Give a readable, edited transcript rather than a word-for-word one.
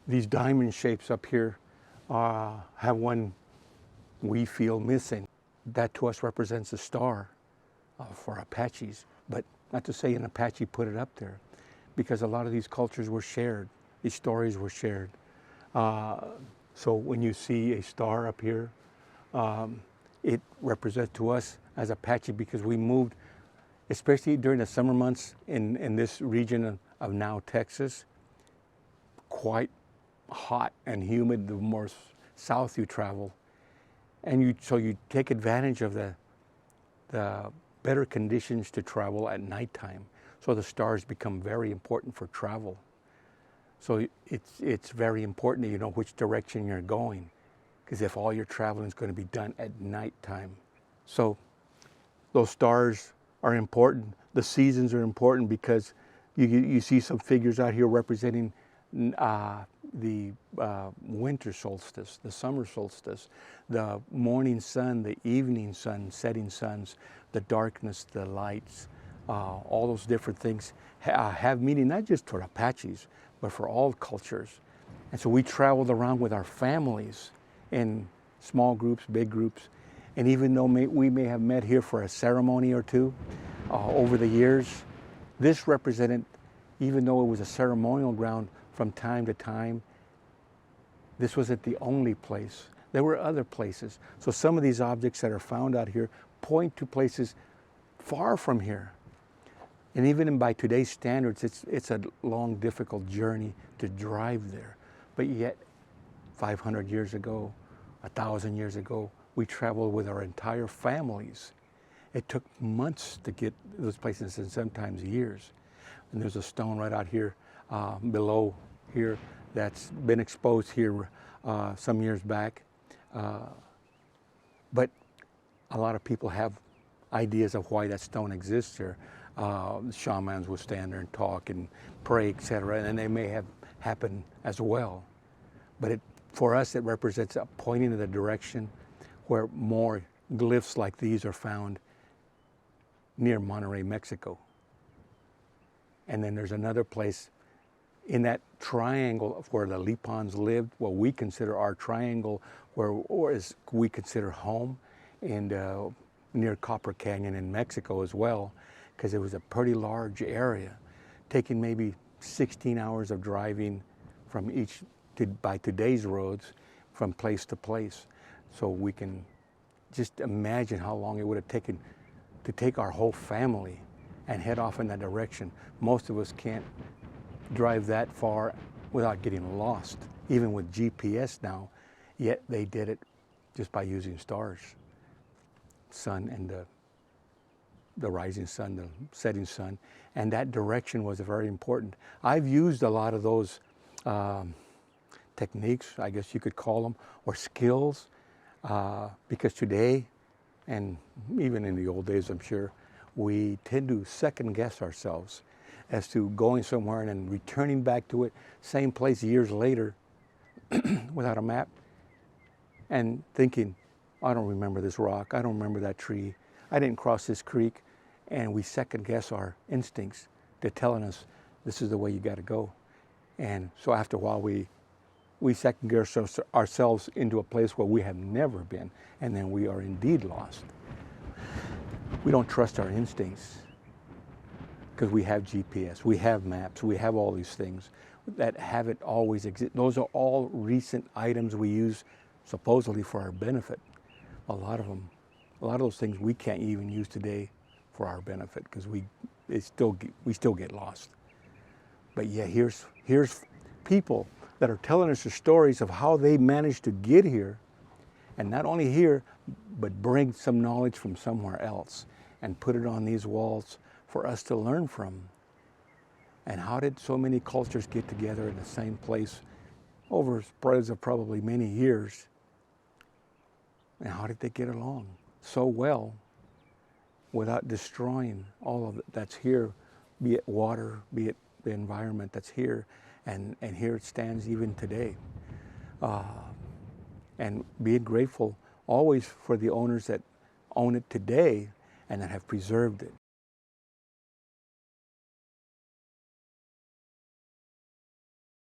These diamond shapes up here have one we feel missing. That to us represents a star for Apaches, but not to say an Apache put it up there, because a lot of these cultures were shared, these stories were shared. So when you see a star up here, it represents to us as Apache, because we moved, especially during the summer months in this region of now Texas, quite hot and humid the more south you travel. And so you take advantage of the better conditions to travel at nighttime. So the stars become very important for travel. So it's very important that you know which direction you're going, because if all your traveling is going to be done at nighttime. So those stars are important. The seasons are important, because you see some figures out here representing the winter solstice, the summer solstice, the morning sun, the evening sun, setting suns, the darkness, the lights, all those different things have meaning, not just for Apaches, but for all cultures. And so we traveled around with our families in small groups, big groups, and even though we may have met here for a ceremony or two over the years, this represented, even though it was a ceremonial ground from time to time, this wasn't the only place. There were other places. So some of these objects that are found out here point to places far from here. And even by today's standards, it's a long, difficult journey to drive there. But yet, 500 years ago, 1,000 years ago, we traveled with our entire families. It took months to get those places, and sometimes years. And there's a stone right out here, below here, that's been exposed here some years back. But a lot of people have ideas of why that stone exists here. Shamans will stand there and talk and pray, etc., and they may have happened as well. But for us, it represents a pointing in the direction where more glyphs like these are found near Monterrey, Mexico. And then there's another place in that triangle of where the Lipans lived, what we consider our triangle, or as we consider home, and near Copper Canyon in Mexico as well, because it was a pretty large area, taking maybe 16 hours of driving from by today's roads, from place to place. So we can just imagine how long it would have taken to take our whole family and head off in that direction. Most of us can't drive that far without getting lost, even with GPS now, yet they did it just by using stars, sun and the rising sun, the setting sun, and that direction was very important. I've used a lot of those techniques, I guess you could call them, or skills, because today, and even in the old days, I'm sure, we tend to second guess ourselves as to going somewhere and then returning back to it, same place years later without a map, and thinking, I don't remember this rock, I don't remember that tree, I didn't cross this creek, and we second guess our instincts. They're telling us this is the way you got to go. And so after a while, we second guess ourselves into a place where we have never been, and then we are indeed lost. We don't trust our instincts because we have GPS, we have maps, we have all these things that haven't always existed. Those are all recent items we use supposedly for our benefit. A lot of those things we can't even use today for our benefit, because we still get lost. But yeah, here's people that are telling us the stories of how they managed to get here, and not only here, but bring some knowledge from somewhere else and put it on these walls for us to learn from. And how did so many cultures get together in the same place over spreads of probably many years? And how did they get along so well without destroying all of it that's here, be it water, be it the environment that's here, and here it stands even today. And being grateful always for the owners that own it today and that have preserved it.